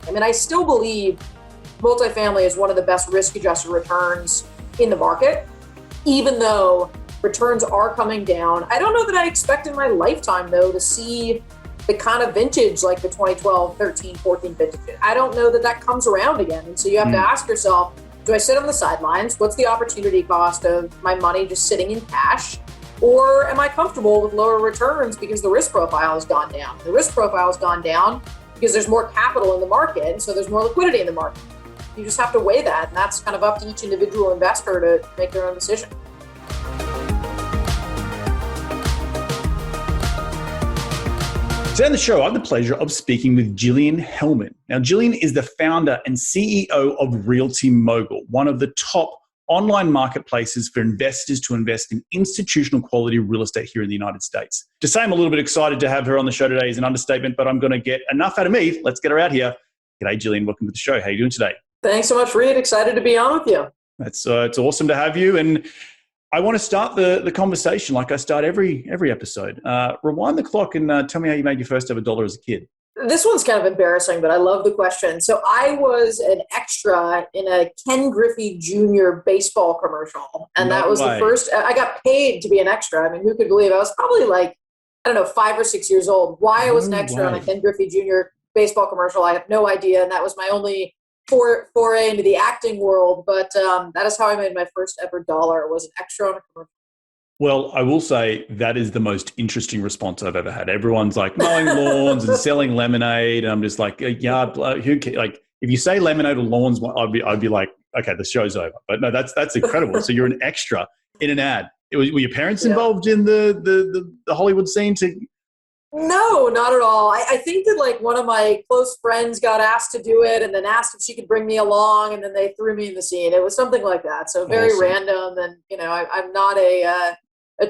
I mean, I still believe multifamily is one of the best risk-adjusted returns in the market, even though returns are coming down. I don't know that I expect in my lifetime, though, to see the kind of vintage like the 2012, 13, 14 vintage. I don't know that that comes around again. And so you have to ask yourself, do I sit on the sidelines? What's the opportunity cost of my money just sitting in cash? Or am I comfortable with lower returns because the risk profile has gone down? The risk profile has gone down because there's more capital in the market, and so there's more liquidity in the market. You just have to weigh that, and that's kind of up to each individual investor to make their own decision. Today on the show, I have the pleasure of speaking with Jilliene Helman. Now, Jilliene is the founder and CEO of RealtyMogul, one of the top online marketplaces for investors to invest in institutional quality real estate here in the United States. To say I'm a little bit excited to have her on the show today is an understatement, but I'm going to get enough out of me. Let's get her out here. G'day, Jilliene. Welcome to the show. How are you doing today? Thanks so much, Reed. Excited to be on with you. It's awesome to have you. And I want to start the conversation like I start every episode. Rewind the clock and tell me how you made your first ever dollar as a kid. This one's kind of embarrassing, but I love the question. So I was an extra in a Ken Griffey Jr. baseball commercial. And that was the first, I got paid to be an extra. I mean, who could believe? I was probably like, 5 or 6 years old. Why I was an extra on a Ken Griffey Jr. baseball commercial, I have no idea. And that was my only foray into the acting world. But that is how I made my first ever dollar, was an extra on a commercial. Well, I will say that is the most interesting response I've ever had. Everyone's like mowing lawns and selling lemonade. And I'm just like, yeah, who cares? Like, if you say lemonade or lawns, I'd be like, okay, the show's over. But no, that's incredible. So you're an extra in an ad. Were your parents involved in the Hollywood scene too? No, not at all. I think that like one of my close friends got asked to do it and then asked if she could bring me along, and then they threw me in the scene. It was something like that. So very random. And, I'm not a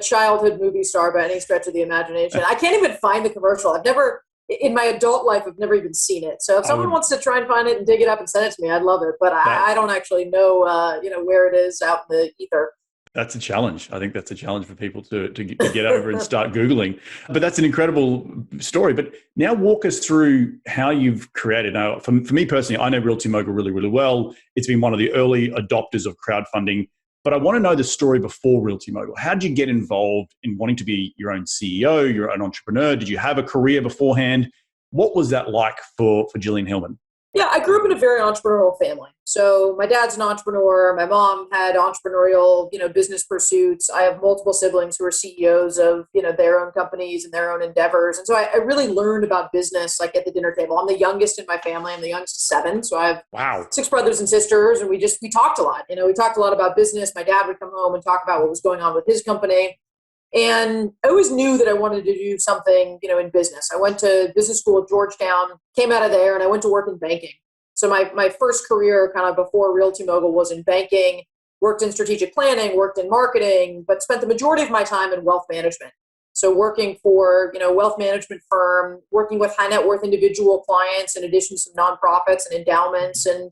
childhood movie star by any stretch of the imagination. I can't even find the commercial. In my adult life, I've never even seen it. So if someone wants to try and find it and dig it up and send it to me, I'd love it. But I don't actually know, where it is out in the ether. That's a challenge. I think that's a challenge for people to get over and start Googling. But that's an incredible story. But now walk us through how you've created. Now, for me personally, I know RealtyMogul really, really well. It's been one of the early adopters of crowdfunding. But I want to know the story before RealtyMogul. How did you get involved in wanting to be your own CEO, your own entrepreneur? Did you have a career beforehand? What was that like for Jilliene Helman? Yeah, I grew up in a very entrepreneurial family. So my dad's an entrepreneur. My mom had entrepreneurial, business pursuits. I have multiple siblings who are CEOs of, their own companies and their own endeavors. And so I really learned about business like at the dinner table. I'm the youngest in my family. I'm the youngest of 7. So I have 6 brothers and sisters, and we talked a lot. We talked a lot about business. My dad would come home and talk about what was going on with his company. And I always knew that I wanted to do something, in business. I went to business school at Georgetown, came out of there, and I went to work in banking. So my first career kind of before RealtyMogul was in banking, worked in strategic planning, worked in marketing, but spent the majority of my time in wealth management. So working for, wealth management firm, working with high net worth individual clients, in addition to some nonprofits and endowments. And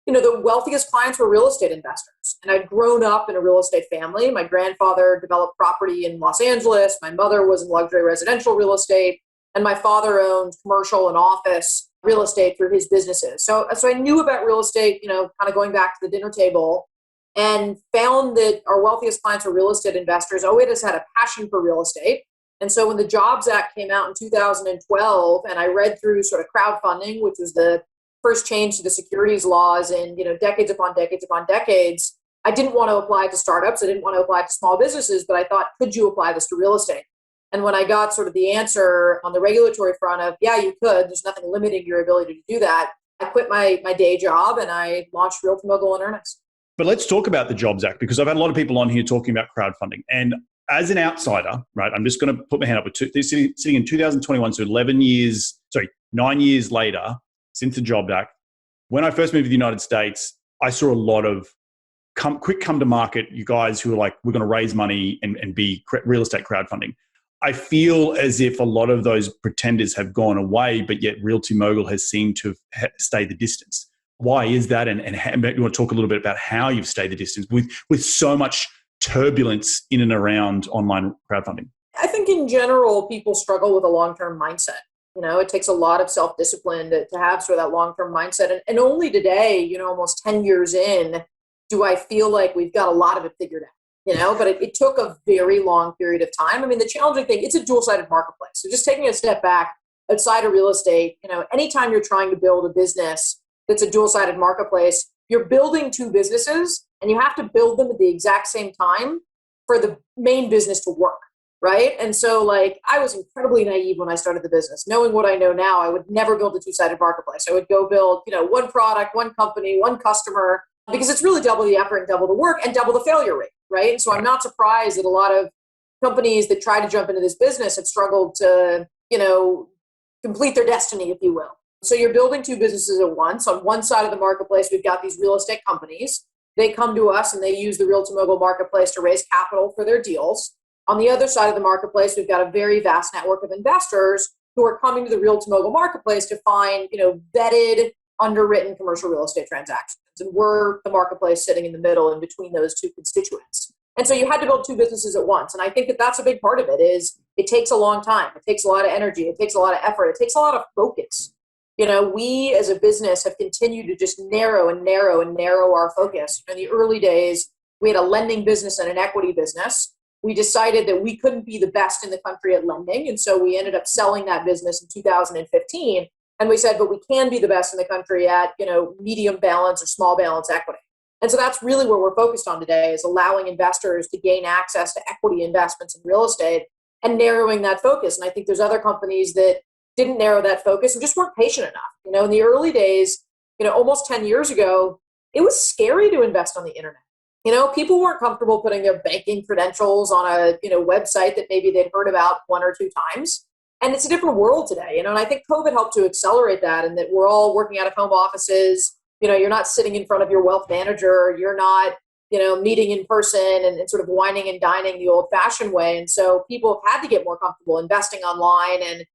the wealthiest clients were real estate investors. And I'd grown up in a real estate family. My grandfather developed property in Los Angeles. My mother was in luxury residential real estate. And my father owned commercial and office real estate through his businesses. So I knew about real estate, kind of going back to the dinner table, and found that our wealthiest clients were real estate investors. Always had a passion for real estate. And so when the Jobs Act came out in 2012, and I read through sort of crowdfunding, which was the first change to the securities laws in, decades upon decades upon decades, I didn't want to apply to startups. I didn't want to apply to small businesses, but I thought, could you apply this to real estate? And when I got sort of the answer on the regulatory front of, yeah, you could, there's nothing limiting your ability to do that, I quit my day job and I launched RealtyMogul in earnest. But let's talk about the Jobs Act, because I've had a lot of people on here talking about crowdfunding. And as an outsider, right, I'm just going to put my hand up. Sitting in 2021, so 9 years later, since the Jobs Act, when I first moved to the United States, I saw a lot of quick come to market, you guys who are like, we're going to raise money and be real estate crowdfunding. I feel as if a lot of those pretenders have gone away, but yet RealtyMogul has seemed to have stayed the distance. Why is that? And you want to talk a little bit about how you've stayed the distance with so much turbulence in and around online crowdfunding? I think in general, people struggle with a long-term mindset. It takes a lot of self-discipline to have sort of that long-term mindset. And only today, almost 10 years in, do I feel like we've got a lot of it figured out, but it took a very long period of time. I mean, the challenging thing, it's a dual-sided marketplace. So just taking a step back outside of real estate, anytime you're trying to build a business that's a dual-sided marketplace, you're building two businesses and you have to build them at the exact same time for the main business to work. Right. And so I was incredibly naive when I started the business. Knowing what I know now, I would never build a two-sided marketplace. I would go build, one product, one company, one customer, because it's really double the effort and double the work and double the failure rate. Right. And so I'm not surprised that a lot of companies that try to jump into this business have struggled to, complete their destiny, if you will. So you're building two businesses at once. On one side of the marketplace, we've got these real estate companies. They come to us and they use the RealtyMogul marketplace to raise capital for their deals. On the other side of the marketplace, we've got a very vast network of investors who are coming to the RealtyMogul marketplace to find, vetted, underwritten commercial real estate transactions. And we're the marketplace sitting in the middle in between those two constituents. And so you had to build two businesses at once. And I think that that's a big part of it is it takes a long time. It takes a lot of energy. It takes a lot of effort. It takes a lot of focus. We as a business have continued to just narrow our focus. In the early days, we had a lending business and an equity business. We decided that we couldn't be the best in the country at lending. And so we ended up selling that business in 2015. And we said, but we can be the best in the country at, medium balance or small balance equity. And so that's really what we're focused on today is allowing investors to gain access to equity investments in real estate and narrowing that focus. And I think there's other companies that didn't narrow that focus and just weren't patient enough. In the early days, almost 10 years ago, it was scary to invest on the internet. People weren't comfortable putting their banking credentials on a, website that maybe they'd heard about one or two times. And it's a different world today, and I think COVID helped to accelerate that and that we're all working out of home offices. You're not sitting in front of your wealth manager. You're not, meeting in person and sort of whining and dining the old fashioned way. And so people have had to get more comfortable investing online and,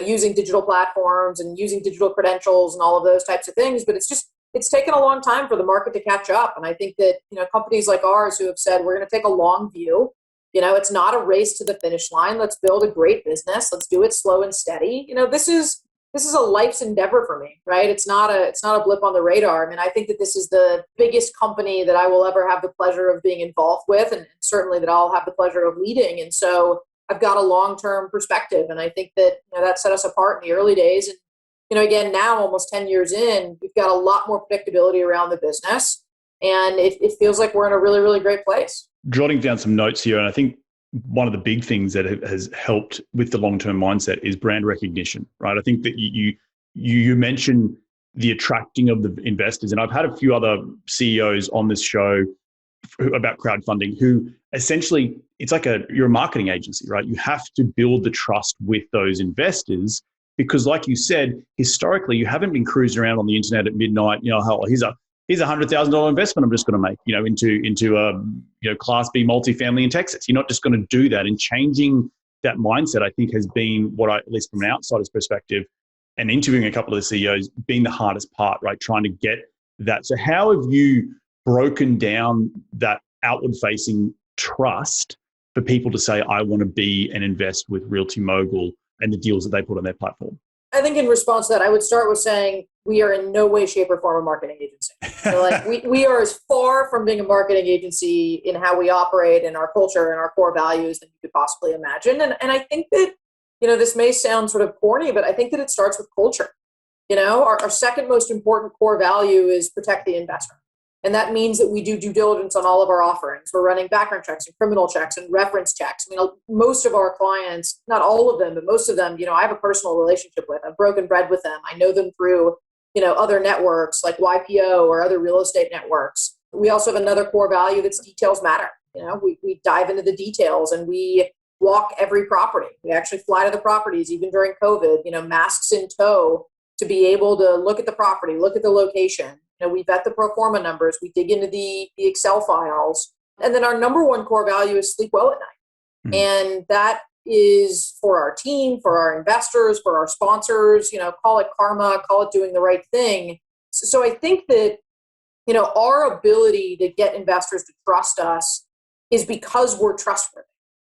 using digital platforms and using digital credentials and all of those types of things. But it's taken a long time for the market to catch up. And I think that, companies like ours who have said, we're going to take a long view, it's not a race to the finish line. Let's build a great business. Let's do it slow and steady. This is a life's endeavor for me, right? It's not a blip on the radar. I mean, I think that this is the biggest company that I will ever have the pleasure of being involved with, and certainly that I'll have the pleasure of leading. And so I've got a long-term perspective. And I think that, that set us apart in the early days. And, again, now almost 10 years in, we've got a lot more predictability around the business. And it feels like we're in a really, really great place. Jotting down some notes here, and I think one of the big things that has helped with the long-term mindset is brand recognition, right? I think that you mentioned the attracting of the investors, and I've had a few other CEOs on this show about crowdfunding who essentially, it's like you're a marketing agency, right? You have to build the trust with those investors because, like you said, historically, you haven't been cruising around on the internet at midnight. Here's a $100,000 investment I'm just going to make, into a Class B multifamily in Texas. You're not just going to do that. And changing that mindset, I think, has been what at least from an outsider's perspective, and interviewing a couple of the CEOs, being the hardest part, right? Trying to get that. So how have you broken down that outward-facing trust for people to say, I want to be and invest with RealtyMogul and the deals that they put on their platform? I think in response to that, I would start with saying we are in no way, shape, or form a marketing agency. So we are as far from being a marketing agency in how we operate and our culture and our core values than you could possibly imagine. And I think that, this may sound sort of corny, but I think that it starts with culture. Our second most important core value is protect the investor. And that means that we do due diligence on all of our offerings. We're running background checks and criminal checks and reference checks. Most of our clients, not all of them, but most of them, I have a personal relationship with. I've broken bread with them. I know them through, other networks like YPO or other real estate networks. We also have another core value that's details matter. We dive into the details and we walk every property. We actually fly to the properties, even during COVID, masks in tow to be able to look at the property, look at the location. We vet the pro forma numbers. We dig into the Excel files. And then our number one core value is sleep well at night. And that is for our team, for our investors, for our sponsors, call it karma, call it doing the right thing. So I think that, our ability to get investors to trust us is because we're trustworthy,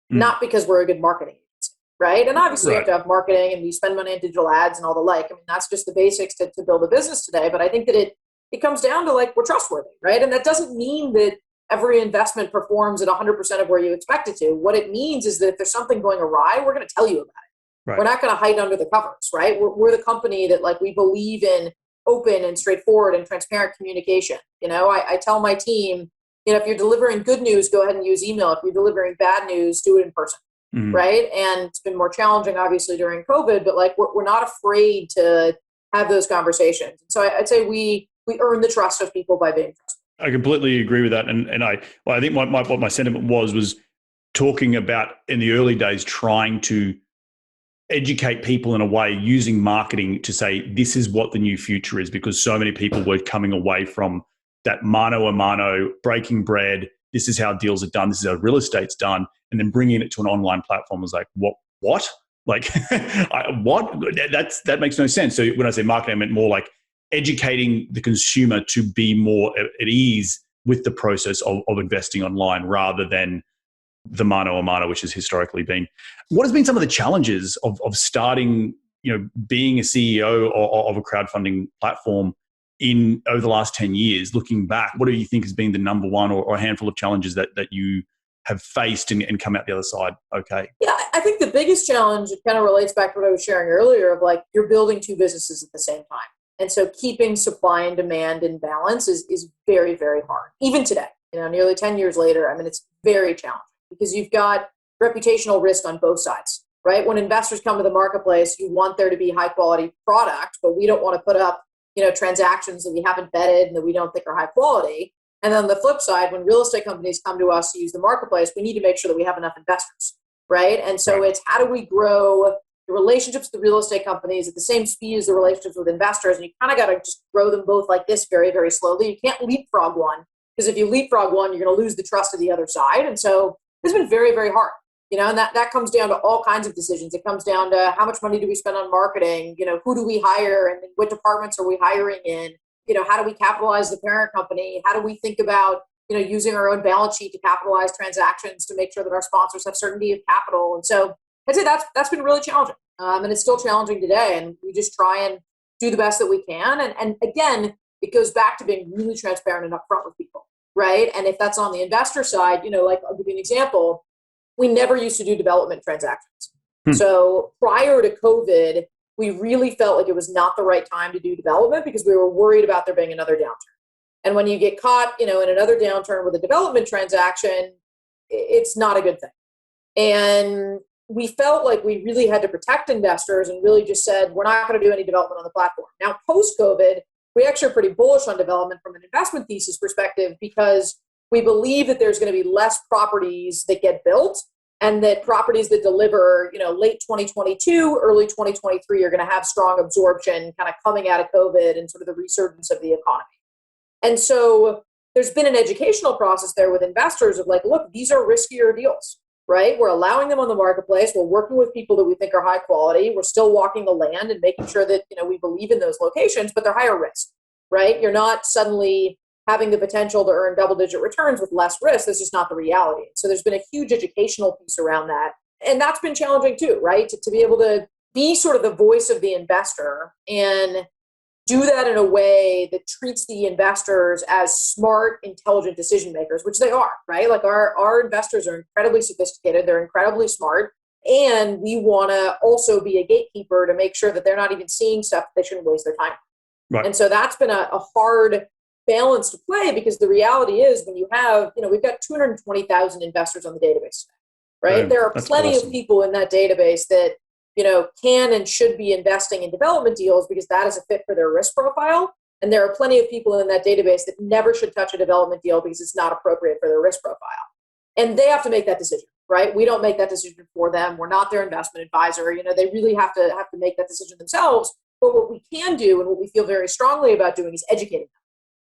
not because we're a good marketing agency, right? And obviously you have Right. to have marketing, and we spend money on digital ads and all the like. I mean, that's just the basics to build a business today. But I think that it comes down to like, we're trustworthy, right? And that doesn't mean that every investment performs at 100% of where you expect it to. What it means is that if there's something going awry, we're going to tell you about it. Right. We're not going to hide under the covers, right? We're the company that like, we believe in open and straightforward and transparent communication. I tell my team, if you're delivering good news, go ahead and use email. If you're delivering bad news, do it in person. Mhm. Right. And it's been more challenging, obviously, during COVID, but like, we're not afraid to have those conversations. And so I'd say we earn the trust of people by being trusted. I completely agree with that. And I think what my sentiment was talking about in the early days, trying to educate people in a way using marketing to say, this is what the new future is, because so many people were coming away from that mano a mano, breaking bread. This is how deals are done. This is how real estate's done. And then bringing it to an online platform was like, what? Like, what? That makes no sense. So when I say marketing, I meant more like educating the consumer to be more at ease with the process of investing online, rather than the mano a mano, which has historically been. What has been some of the challenges of starting, being a CEO of a crowdfunding platform over the last 10 years? Looking back, what do you think has been the number one or a handful of challenges that you have faced and come out the other side okay? Yeah, I think the biggest challenge, it kind of relates back to what I was sharing earlier, of like, you're building two businesses at the same time. And so keeping supply and demand in balance is very, very hard. Even today, nearly 10 years later, I mean, it's very challenging because you've got reputational risk on both sides, right? When investors come to the marketplace, you want there to be high quality product, but we don't want to put up, transactions that we haven't vetted and that we don't think are high quality. And then on the flip side, when real estate companies come to us to use the marketplace, we need to make sure that we have enough investors, right? And so It's how do we grow the relationships with the real estate companies at the same speed as the relationships with investors? And you kind of got to just grow them both like this, very, very slowly. You can't leapfrog one, because if you leapfrog one, you're going to lose the trust of the other side. And so it's been very, very hard. And that comes down to all kinds of decisions. It comes down to how much money do we spend on marketing? Who do we hire, and what departments are we hiring in? How do we capitalize the parent company? How do we think about, using our own balance sheet to capitalize transactions to make sure that our sponsors have certainty of capital? And so I'd say that's been really challenging. And it's still challenging today. And we just try and do the best that we can. And again, it goes back to being really transparent and upfront with people, right? And if that's on the investor side, like I'll give you an example. We never used to do development transactions. So prior to COVID, we really felt like it was not the right time to do development because we were worried about there being another downturn. And when you get caught, in another downturn with a development transaction, it's not a good thing. And we felt like we really had to protect investors and really just said, we're not going to do any development on the platform. Now, post-COVID, we actually are pretty bullish on development from an investment thesis perspective, because we believe that there's going to be less properties that get built, and that properties that deliver, late 2022, early 2023 are going to have strong absorption kind of coming out of COVID and sort of the resurgence of the economy. And so there's been an educational process there with investors of like, look, these are riskier deals, right? We're allowing them on the marketplace. We're working with people that we think are high quality. We're still walking the land and making sure that, we believe in those locations, but they're higher risk, right? You're not suddenly having the potential to earn double-digit returns with less risk. That's just not the reality. So there's been a huge educational piece around that. And that's been challenging too, right? To be able to be sort of the voice of the investor and do that in a way that treats the investors as smart, intelligent decision makers, which they are, right? Like our investors are incredibly sophisticated. They're incredibly smart. And we want to also be a gatekeeper to make sure that they're not even seeing stuff that they shouldn't waste their time on. Right. And so that's been a hard balance to play, because the reality is when you have, we've got 220,000 investors on the database today, right? There are plenty of people in that database that, can and should be investing in development deals because that is a fit for their risk profile. And there are plenty of people in that database that never should touch a development deal because it's not appropriate for their risk profile. And they have to make that decision, right? We don't make that decision for them. We're not their investment advisor. They really have to make that decision themselves. But what we can do and what we feel very strongly about doing is educating them,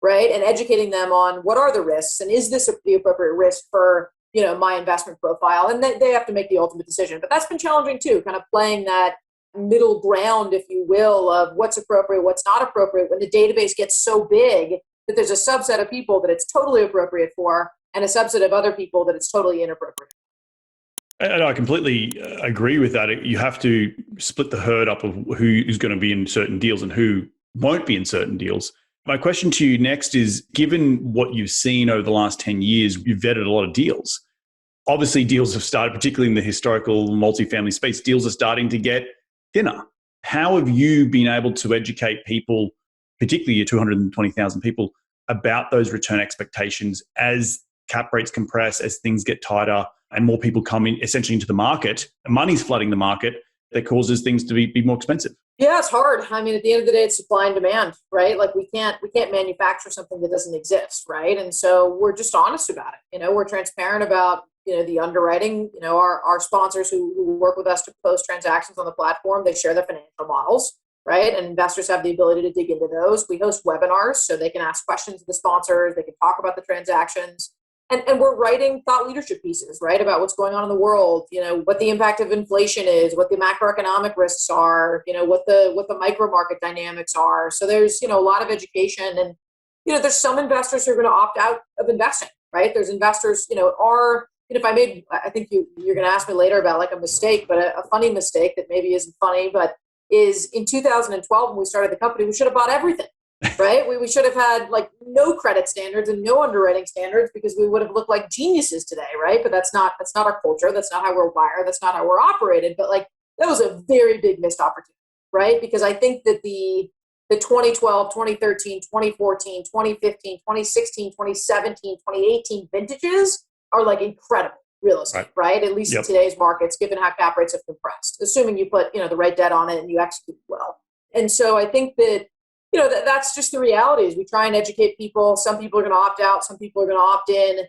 right? And educating them on what are the risks and is this the appropriate risk for, my investment profile? And they have to make the ultimate decision. But that's been challenging too, kind of playing that middle ground, if you will, of what's appropriate, what's not appropriate, when the database gets so big that there's a subset of people that it's totally appropriate for and a subset of other people that it's totally inappropriate. And I completely agree with that. You have to split the herd up of who is going to be in certain deals and who won't be in certain deals. My question to you next is, given what you've seen over the last 10 years, you've vetted a lot of deals. Obviously, deals have started, particularly in the historical multifamily space, deals are starting to get thinner. How have you been able to educate people, particularly your 220,000 people, about those return expectations as cap rates compress, as things get tighter and more people come in essentially into the market, and money's flooding the market, that causes things to be more expensive? Yeah, it's hard. I mean, at the end of the day, it's supply and demand, right? Like we can't manufacture something that doesn't exist, right? And so we're just honest about it. We're transparent about the underwriting. Our sponsors who work with us to post transactions on the platform, they share their financial models, right? And investors have the ability to dig into those. We host webinars so they can ask questions of the sponsors. They can talk about the transactions. And we're writing thought leadership pieces, right, about what's going on in the world, what the impact of inflation is, what the macroeconomic risks are, what the micro market dynamics are. So there's, a lot of education. And, there's some investors who are going to opt out of investing, right? There's investors, I think you're going to ask me later about like a mistake, but a funny mistake that maybe isn't funny, but is in 2012 when we started the company, we should have bought everything. Right? We should have had like no credit standards and no underwriting standards because we would have looked like geniuses today, right? But that's not our culture. That's not how we're wired. That's not how we're operated. But like that was a very big missed opportunity, right? Because I think that the 2012, 2013, 2014, 2015, 2016, 2017, 2018 vintages are like incredible real estate, right? At least in today's markets, given how cap rates have compressed, assuming you put, the right debt on it and you execute well. And so I think that that's just the reality is we try and educate people. Some people are going to opt out. Some people are going to opt in.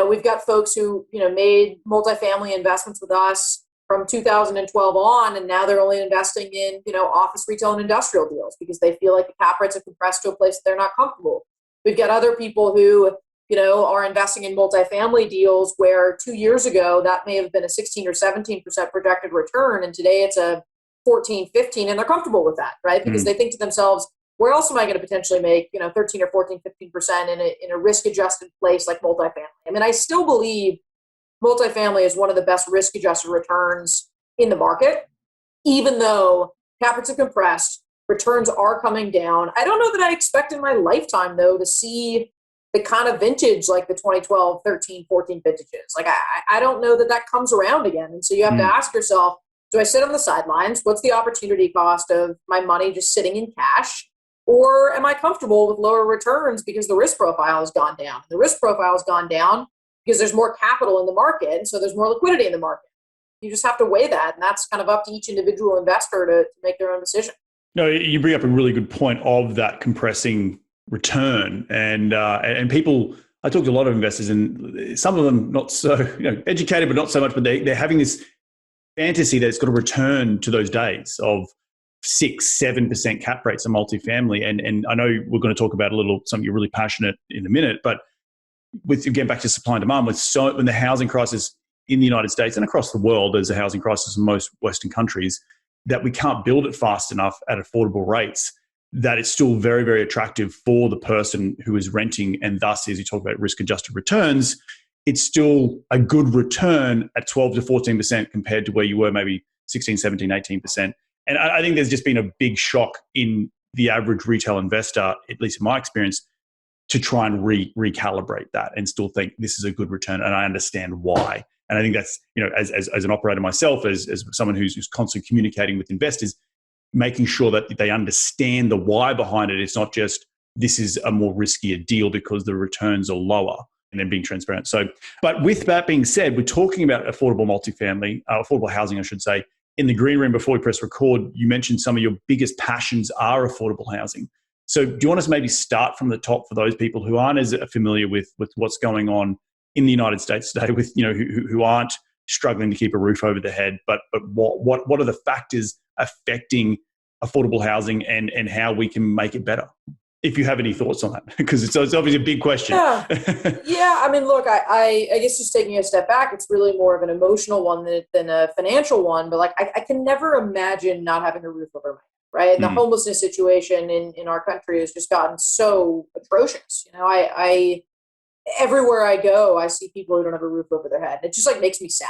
We've got folks who, made multifamily investments with us from 2012 on, and now they're only investing in, office, retail, and industrial deals because they feel like the cap rates have compressed to a place that they're not comfortable. We've got other people who, are investing in multifamily deals where 2 years ago that may have been a 16 or 17% projected return, and today it's a 14, 15, and they're comfortable with that, right? Because they think to themselves, where else am I going to potentially make, 13 or 14, 15% in a risk-adjusted place like multifamily? I mean, I still believe multifamily is one of the best risk-adjusted returns in the market, even though cap rates are compressed, returns are coming down. I don't know that I expect in my lifetime, though, to see the kind of vintage like the 2012, 13, 14 vintages. Like, I don't know that comes around again. And so you have to ask yourself, do I sit on the sidelines? What's the opportunity cost of my money just sitting in cash? Or am I comfortable with lower returns because the risk profile has gone down? The risk profile has gone down because there's more capital in the market, and so there's more liquidity in the market. You just have to weigh that, and that's kind of up to each individual investor to make their own decision. No, you bring up a really good point of that compressing return, and people. I talk to a lot of investors, and some of them not so educated, but not so much. But they're having this fantasy that it's got to return to those days of 6-7% cap rates in multifamily. And I know we're going to talk about something you're really passionate in a minute, but with getting back to supply and demand, when the housing crisis in the United States and across the world, there's a housing crisis in most Western countries, that we can't build it fast enough at affordable rates, that it's still very, very attractive for the person who is renting. And thus, as you talk about risk-adjusted returns, it's still a good return at 12 to 14% compared to where you were maybe 16, 17, 18%. And I think there's just been a big shock in the average retail investor, at least in my experience, to try and recalibrate that and still think this is a good return. And I understand why. And I think that's, as an operator myself, as someone who's constantly communicating with investors, making sure that they understand the why behind it. It's not just this is a more riskier deal because the returns are lower, and then being transparent. So, but with that being said, we're talking about affordable multifamily, affordable housing, I should say. In the green room before we press record, you mentioned some of your biggest passions are affordable housing. So do you want us to maybe start from the top for those people who aren't as familiar with what's going on in the United States today, with who aren't struggling to keep a roof over their head, but what are the factors affecting affordable housing and how we can make it better? If you have any thoughts on that, because it's obviously a big question. Yeah. I mean, look, I guess just taking a step back, it's really more of an emotional one than a financial one. But like, I can never imagine not having a roof over my head, right? And the homelessness situation in our country has just gotten so atrocious. I everywhere I go, I see people who don't have a roof over their head. It just like makes me sad.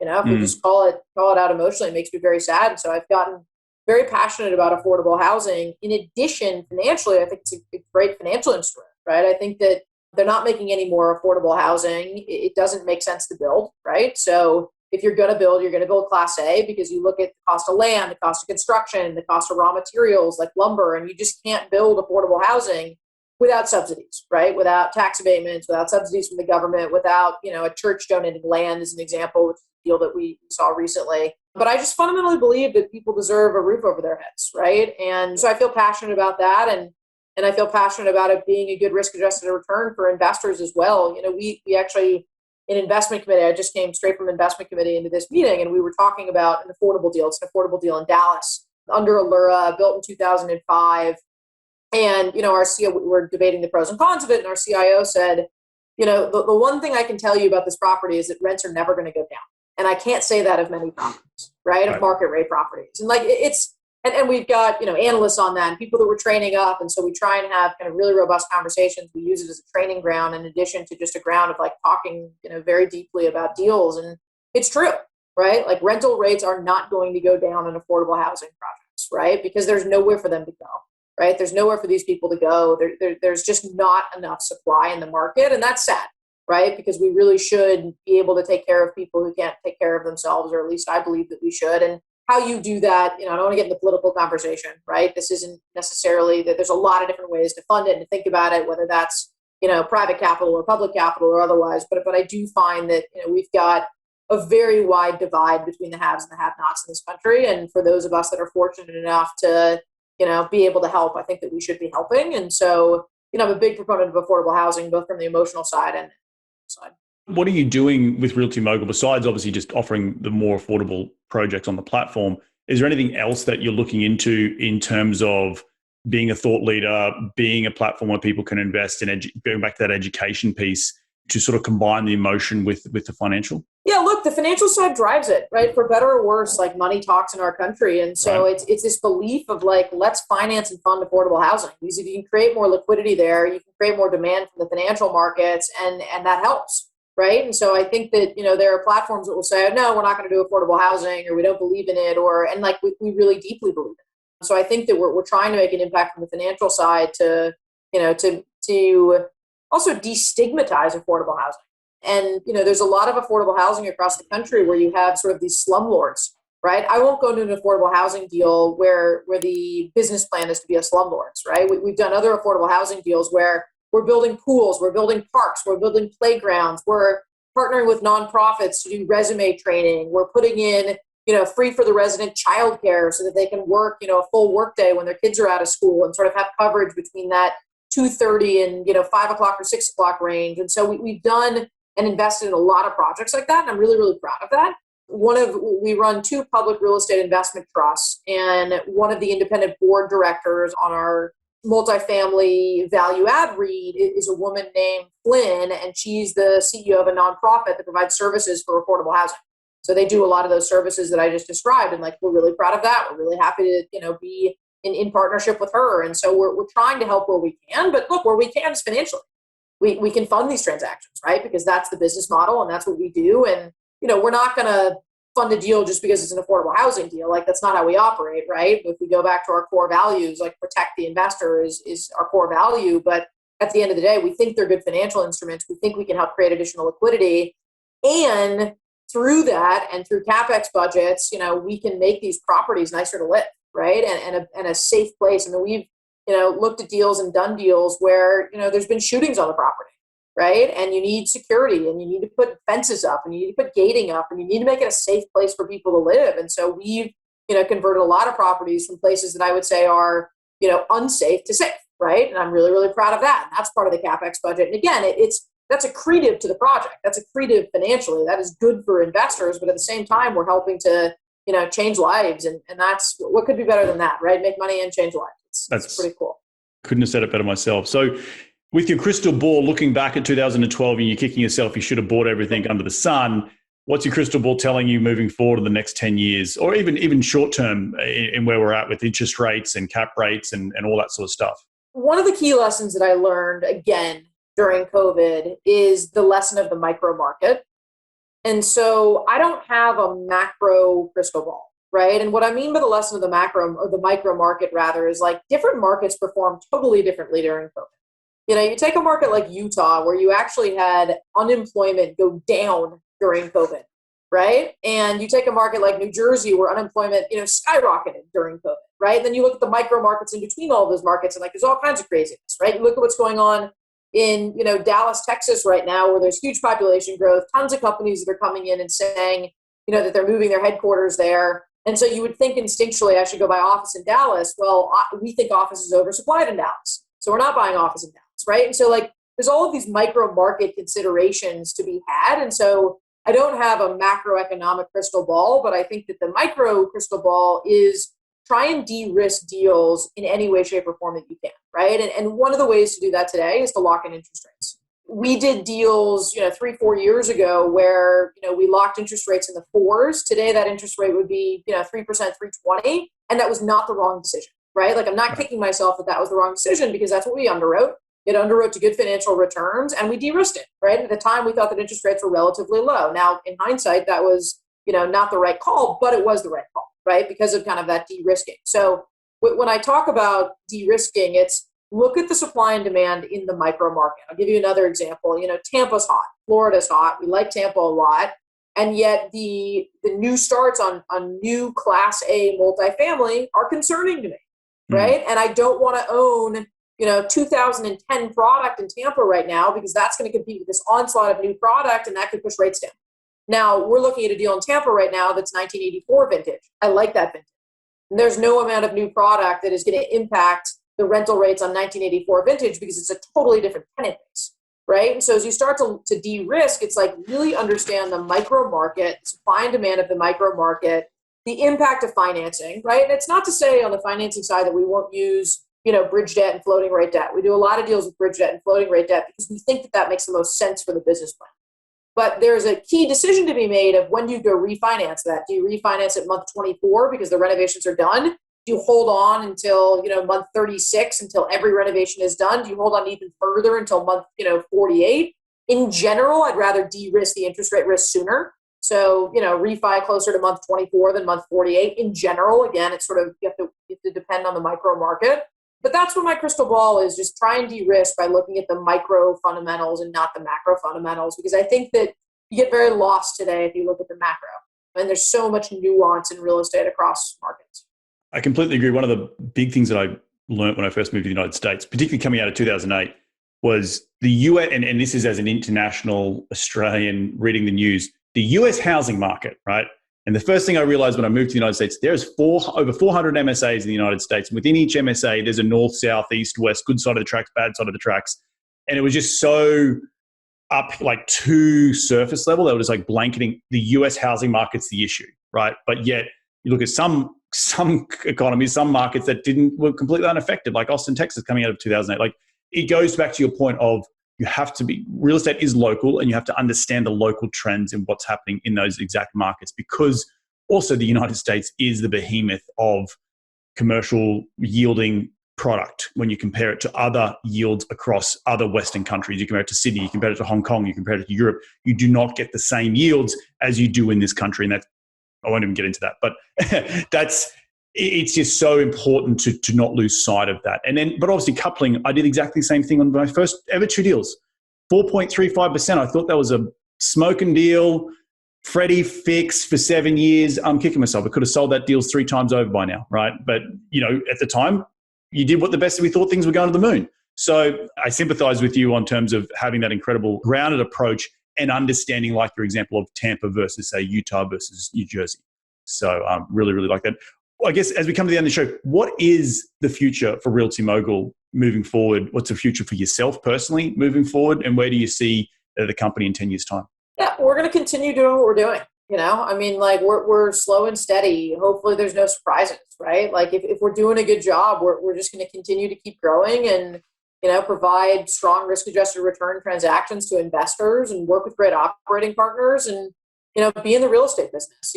If we just call it out emotionally, it makes me very sad. And so I've gotten very passionate about affordable housing. In addition, financially, I think it's a great financial instrument, right? I think that they're not making any more affordable housing. It doesn't make sense to build, right? So if you're going to build, you're going to build Class A because you look at the cost of land, the cost of construction, the cost of raw materials like lumber, and you just can't build affordable housing without subsidies, right? Without tax abatements, without subsidies from the government, without, a church donating land as an example, which is a deal that we saw recently. But I just fundamentally believe that people deserve a roof over their heads, right? And so I feel passionate about that. And I feel passionate about it being a good risk-adjusted return for investors as well. We actually, in investment committee, I just came straight from investment committee into this meeting, and we were talking about an affordable deal. It's an affordable deal in Dallas under Allura, built in 2005. And, our CEO, we were debating the pros and cons of it. And our CIO said, the one thing I can tell you about this property is that rents are never going to go down. And I can't say that of many properties, right? Of market rate properties. And and we've got, analysts on that and people that we're training up. And so we try and have kind of really robust conversations. We use it as a training ground in addition to just a ground of talking, very deeply about deals. And it's true, right? Rental rates are not going to go down in affordable housing projects, right? Because there's nowhere for them to go, right? There's nowhere for these people to go. There's just not enough supply in the market. And that's sad, right? Because we really should be able to take care of people who can't take care of themselves, or at least I believe that we should. And how you do that, I don't want to get in the political conversation, right? This isn't necessarily that there's a lot of different ways to fund it and to think about it, whether that's, private capital or public capital or otherwise. But I do find that, we've got a very wide divide between the haves and the have-nots in this country. And for those of us that are fortunate enough to, be able to help, I think that we should be helping. And so, I'm a big proponent of affordable housing, both from the emotional side and side. What are you doing with RealtyMogul besides obviously just offering the more affordable projects on the platform? Is there anything else that you're looking into in terms of being a thought leader, being a platform where people can invest in, going back to that education piece, to sort of combine the emotion with the financial? Yeah, look, the financial side drives it, right? For better or worse, money talks in our country. And so it's this belief of let's finance and fund affordable housing. Because if you can create more liquidity there, you can create more demand from the financial markets, and that helps. Right. And so I think that, there are platforms that will say, no, we're not going to do affordable housing, or we don't believe in it, we really deeply believe in it. So I think that we're trying to make an impact from the financial side to also destigmatize affordable housing. And, there's a lot of affordable housing across the country where you have sort of these slumlords, right? I won't go into an affordable housing deal where the business plan is to be a slumlords, right? We've done other affordable housing deals where we're building pools, we're building parks, we're building playgrounds, we're partnering with nonprofits to do resume training. We're putting in, free for the resident childcare so that they can work, a full workday when their kids are out of school, and sort of have coverage between that 2:30 and, 5 o'clock or 6 o'clock range. And so we've done and invested in a lot of projects like that. And I'm really, really proud of that. We run 2 public real estate investment trusts, and one of the independent board directors on our multifamily value add REIT is a woman named Flynn, and she's the CEO of a nonprofit that provides services for affordable housing. So they do a lot of those services that I just described, and we're really proud of that. We're really happy to be in partnership with her, and so we're trying to help where we can. But look, where we can is financially. We can fund these transactions, right? Because that's the business model, and that's what we do. And we're not going to fund a deal just because it's an affordable housing deal. That's not how we operate, right? If we go back to our core values, protect the investor is our core value. But at the end of the day, we think they're good financial instruments. We think we can help create additional liquidity. And through that, and through CapEx budgets, we can make these properties nicer to live, right? And a safe place. We've, looked at deals and done deals where, there's been shootings on the property. Right. And you need security, and you need to put fences up, and you need to put gating up, and you need to make it a safe place for people to live. And so we've, converted a lot of properties from places that I would say are, unsafe to safe. Right. And I'm really, really proud of that. And that's part of the CapEx budget. And again, that's accretive to the project. That's accretive financially. That is good for investors. But at the same time, we're helping to, change lives. And that's what could be better than that. Right. Make money and change lives. That's pretty cool. Couldn't have said it better myself. So, with your crystal ball, looking back at 2012 and you're kicking yourself, you should have bought everything under the sun. What's your crystal ball telling you moving forward in the next 10 years, or even short term in where we're at with interest rates and cap rates and all that sort of stuff? One of the key lessons that I learned, again, during COVID is the lesson of the micro market. And so I don't have a macro crystal ball, right? And what I mean by the lesson of the macro or the micro market rather is like different markets perform totally differently during COVID. You take a market like Utah where you actually had unemployment go down during COVID, right? And you take a market like New Jersey where unemployment, skyrocketed during COVID, right? And then you look at the micro markets in between all of those markets and like there's all kinds of craziness, right? You look at what's going on in, Dallas, Texas right now where there's huge population growth, tons of companies that are coming in and saying, that they're moving their headquarters there. And so you would think instinctually I should go buy office in Dallas. Well, we think office is oversupplied in Dallas. So we're not buying office in Dallas. Right. And so like there's all of these micro market considerations to be had. And so I don't have a macroeconomic crystal ball, but I think that the micro crystal ball is try and de-risk deals in any way, shape, or form that you can. Right. And one of the ways to do that today is to lock in interest rates. We did deals, 3-4 years ago where, we locked interest rates in the 4s. Today, that interest rate would be, 3%, 3.20. And that was not the wrong decision. Right. Like I'm not kicking myself that was the wrong decision because that's what we underwrote. It underwrote to good financial returns and we de-risked it, right? At the time, we thought that interest rates were relatively low. Now, in hindsight, that was, not the right call, but it was the right call, right? Because of kind of that de-risking. So when I talk about de-risking, it's look at the supply and demand in the micro market. I'll give you another example. Tampa's hot, Florida's hot. We like Tampa a lot. And yet the new starts on new Class A multifamily are concerning to me, right? And I don't want to own 2010 product in Tampa right now because that's going to compete with this onslaught of new product and that could push rates down. Now, we're looking at a deal in Tampa right now that's 1984 vintage. I like that vintage. And there's no amount of new product that is going to impact the rental rates on 1984 vintage because it's a totally different tenant base, right? And so as you start to de-risk, it's like really understand the micro market, supply and demand of the micro market, the impact of financing, right? And it's not to say on the financing side that we won't use bridge debt and floating rate debt. We do a lot of deals with bridge debt and floating rate debt because we think that makes the most sense for the business plan. But there's a key decision to be made of when do you go refinance that? Do you refinance at month 24 because the renovations are done? Do you hold on until, month 36 until every renovation is done? Do you hold on even further until month, 48? In general, I'd rather de-risk the interest rate risk sooner. So, refi closer to month 24 than month 48. In general, again, it's sort of, you have to depend on the micro market. But that's what my crystal ball is, just try and de-risk by looking at the micro fundamentals and not the macro fundamentals, because I think that you get very lost today if you look at the macro. And there's so much nuance in real estate across markets. I completely agree. One of the big things that I learned when I first moved to the United States, particularly coming out of 2008, was the US, and this is as an international Australian reading the news, the US housing market, right? And the first thing I realized when I moved to the United States, there's over 400 MSAs in the United States. And within each MSA, there's a north, south, east, west, good side of the tracks, bad side of the tracks. And it was just so up like to surface level that it was like blanketing the US housing market's the issue, right? But yet you look at some economies, some markets that were completely unaffected, like Austin, Texas, coming out of 2008. Like it goes back to your point of you have to be, real estate is local and you have to understand the local trends and what's happening in those exact markets, because also the United States is the behemoth of commercial yielding product when you compare it to other yields across other Western countries. You compare it to Sydney, you compare it to Hong Kong, you compare it to Europe, you do not get the same yields as you do in this country. And that's, I won't even get into that, but it's just so important to not lose sight of that. And then, but obviously coupling, I did exactly the same thing on my first ever 2 deals. 4.35%. I thought that was a smoking deal. Freddie fix for 7 years. I'm kicking myself. I could have sold that deal 3 times over by now, right? But, at the time, you did what the best we thought things were going to the moon. So I sympathize with you on terms of having that incredible grounded approach and understanding, like your example of Tampa versus, say, Utah versus New Jersey. So really, really like that. I guess as we come to the end of the show, what is the future for RealtyMogul moving forward? What's the future for yourself personally moving forward? And where do you see the company in 10 years' time? Yeah, we're going to continue doing what we're doing. We're slow and steady. Hopefully there's no surprises, right? Like if we're doing a good job, we're just going to continue to keep growing and, provide strong risk-adjusted return transactions to investors and work with great operating partners and, be in the real estate business.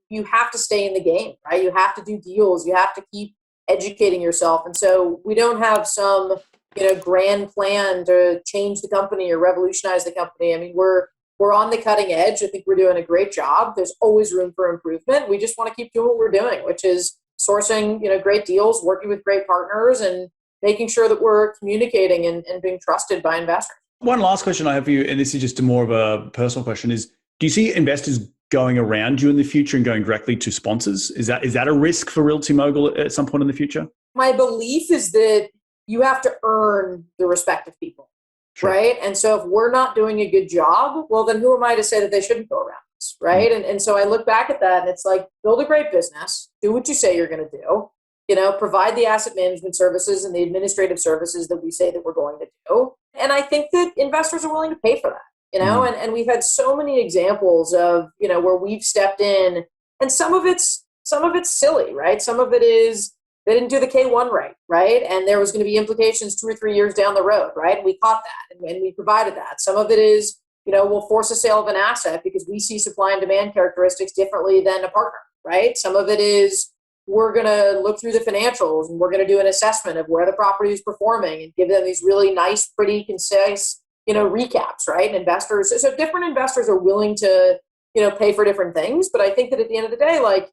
You have to stay in the game, right? You have to do deals. You have to keep educating yourself. And so we don't have some, grand plan to change the company or revolutionize the company. I mean, we're we're on the cutting edge. I think we're doing a great job. There's always room for improvement. We just want to keep doing what we're doing, which is sourcing, great deals, working with great partners, and making sure that we're communicating and being trusted by investors. One last question I have for you, and this is just more of a personal question, is do you see investors going around you in the future and going directly to sponsors? Is that a risk for RealtyMogul at some point in the future? My belief is that you have to earn the respect of people, sure, right? And so if we're not doing a good job, well, then who am I to say that they shouldn't go around us, right? Mm-hmm. And so I look back at that and it's like, build a great business, do what you say you're going to do, provide the asset management services and the administrative services that we say that we're going to do. And I think that investors are willing to pay for that, mm-hmm. and we've had so many examples of, where we've stepped in, and some of it's silly, right? Some of it is they didn't do the K1 right? And there was going to be implications 2 or 3 years down the road, right? And we caught that and we provided that. Some of it is, we'll force a sale of an asset because we see supply and demand characteristics differently than a partner, right? Some of it is we're going to look through the financials and we're going to do an assessment of where the property is performing and give them these really nice, pretty concise, recaps, right? And investors, so different investors are willing to, pay for different things. But I think that at the end of the day, like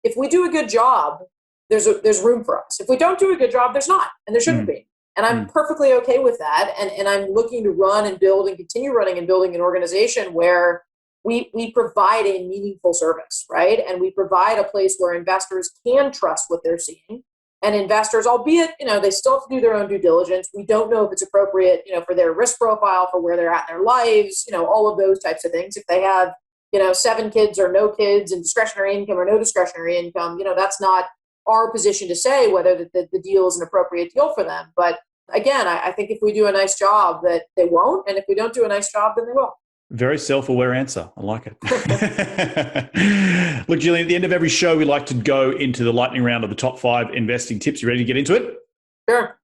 if we do a good job, there's room for us. If we don't do a good job, there's not, and there shouldn't be. And I'm perfectly okay with that. And I'm looking to run and build and continue running and building an organization where we provide a meaningful service, right? And we provide a place where investors can trust what they're seeing. And investors, albeit, they still have to do their own due diligence. We don't know if it's appropriate, for their risk profile, for where they're at in their lives, all of those types of things. If they have, 7 kids or no kids and discretionary income or no discretionary income, that's not our position to say whether the deal is an appropriate deal for them. But again, I think if we do a nice job, that they won't. And if we don't do a nice job, then they will. Very self-aware answer. I like it. Look, Jilliene, at the end of every show, we like to go into the lightning round of the top 5 investing tips. You ready to get into it? Sure.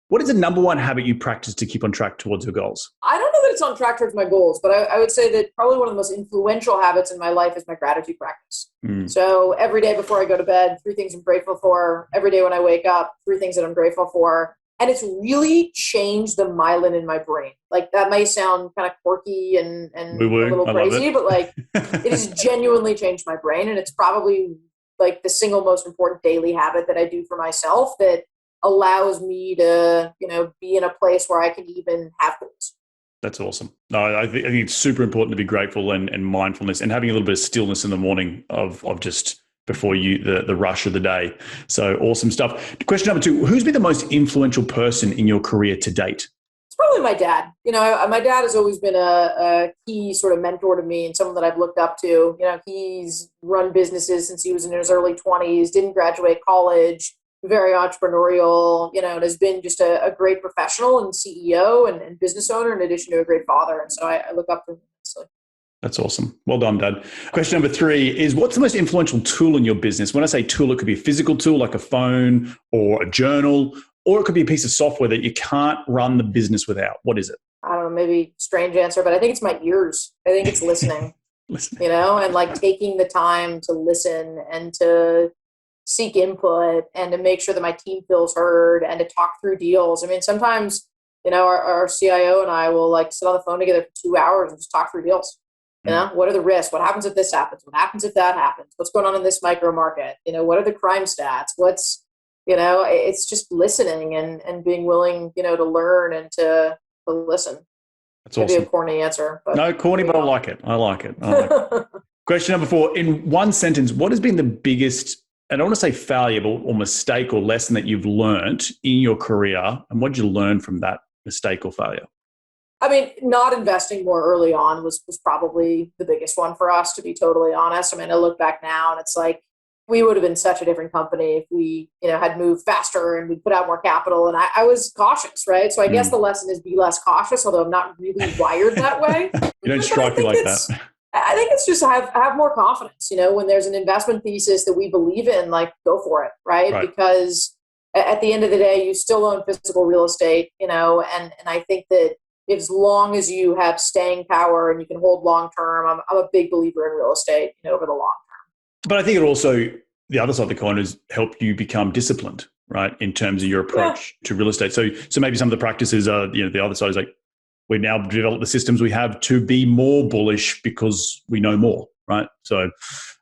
What is the number one habit you practice to keep on track towards your goals? I don't know that it's on track towards my goals, but I would say that probably one of the most influential habits in my life is my gratitude practice. So every day before I go to bed, 3 things I'm grateful for. Every day when I wake up, 3 things that I'm grateful for. And it's really changed the myelin in my brain. Like that may sound kind of quirky and a little crazy, but like it has genuinely changed my brain. And it's probably like the single most important daily habit that I do for myself that allows me to, be in a place where I can even have goals. That's awesome. No, I think it's super important to be grateful and mindfulness and having a little bit of stillness in the morning of just before the rush of the day. So awesome stuff. Question number 2, who's been the most influential person in your career to date? It's probably my dad. My dad has always been a key sort of mentor to me and someone that I've looked up to. He's run businesses since he was in his early 20s, didn't graduate college, very entrepreneurial, and has been just a great professional and CEO and business owner in addition to a great father. And so I look up to him immensely. That's awesome. Well done, Dad. Question number 3 is, what's the most influential tool in your business? When I say tool, it could be a physical tool like a phone or a journal, or it could be a piece of software that you can't run the business without. What is it? I don't know, maybe strange answer, but I think it's my ears. I think it's listening, and like taking the time to listen and to seek input and to make sure that my team feels heard and to talk through deals. I mean, sometimes, our CIO and I will like sit on the phone together for 2 hours and just talk through deals. What are the risks? What happens if this happens? What happens if that happens? What's going on in this micro market? What are the crime stats? It's just listening and being willing, to learn and to listen. That's awesome. Maybe a corny answer. But no, corny, but I like it. Question number 4, in one sentence, what has been the biggest, I don't want to say failure, or mistake or lesson that you've learned in your career? And what did you learn from that mistake or failure? I mean, not investing more early on was probably the biggest one for us, to be totally honest. I mean, I look back now and it's like, we would have been such a different company if we, had moved faster and we put out more capital. And I was cautious, right? So I guess the lesson is be less cautious, although I'm not really wired that way. You don't strike me like that. I think it's just have more confidence, when there's an investment thesis that we believe in, like go for it, right? Because at the end of the day, you still own physical real estate, and I think that as long as you have staying power and you can hold long term, I'm a big believer in real estate, over the long term. But I think it also, the other side of the coin is help you become disciplined, right, in terms of your approach to real estate. So maybe some of the practices are, the other side is like We've now developed the systems we have to be more bullish because we know more, right? So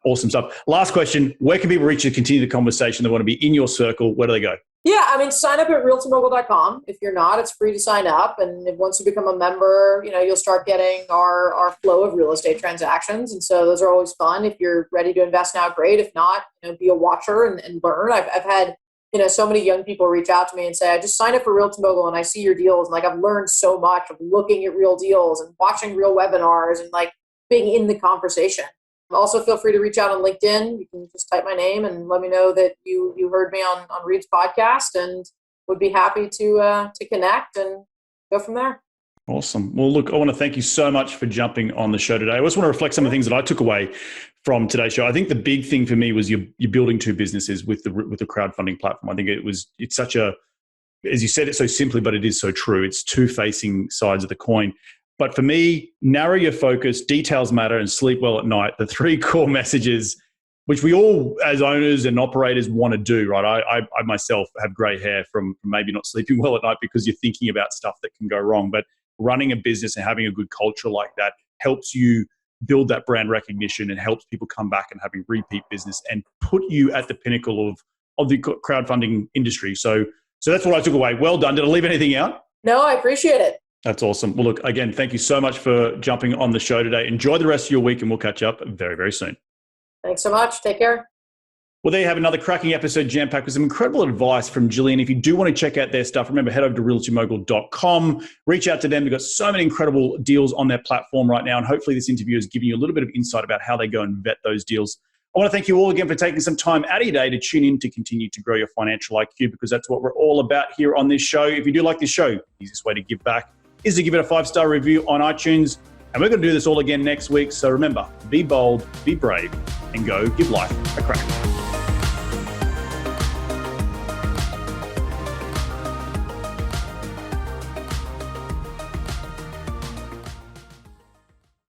awesome stuff. Last question, where can people reach you to continue the conversation? They want to be in your circle. Where do they go? Yeah, I mean, sign up at RealtyMogul.com. If you're not, it's free to sign up. And once you become a member, you'll start getting our flow of real estate transactions. And so those are always fun. If you're ready to invest now, great. If not, be a watcher and learn. I've had, so many young people reach out to me and say, I just signed up for RealtyMogul and I see your deals. And like, I've learned so much of looking at real deals and watching real webinars and like being in the conversation. Also, feel free to reach out on LinkedIn. You can just type my name and let me know that you heard me on Reed's podcast, and would be happy to connect and go from there. Awesome. Well, look, I want to thank you so much for jumping on the show today. I just want to reflect some of the things that I took away from today's show. I think the big thing for me was you're building two businesses with the crowdfunding platform. I think it's such a, as you said it so simply, but it is so true. It's two facing sides of the coin. But for me, narrow your focus, details matter, and sleep well at night. The three core messages, which we all as owners and operators want to do, right? I myself have gray hair from maybe not sleeping well at night because you're thinking about stuff that can go wrong. But running a business and having a good culture like that helps you build that brand recognition and helps people come back and having repeat business and put you at the pinnacle of the crowdfunding industry. So that's what I took away. Well done. Did I leave anything out? No, I appreciate it. That's awesome. Well, look, again, thank you so much for jumping on the show today. Enjoy the rest of your week and we'll catch up very, very soon. Thanks so much. Take care. Well, there you have another cracking episode jam-packed with some incredible advice from Jilliene. If you do want to check out their stuff, remember, head over to RealtyMogul.com. Reach out to them. They've got so many incredible deals on their platform right now. And hopefully this interview has given you a little bit of insight about how they go and vet those deals. I want to thank you all again for taking some time out of your day to tune in to continue to grow your financial IQ, because that's what we're all about here on this show. If you do like this show, the easiest way to give back is to give it a 5-star review on iTunes. And we're going to do this all again next week. So remember, be bold, be brave, and go give life a crack.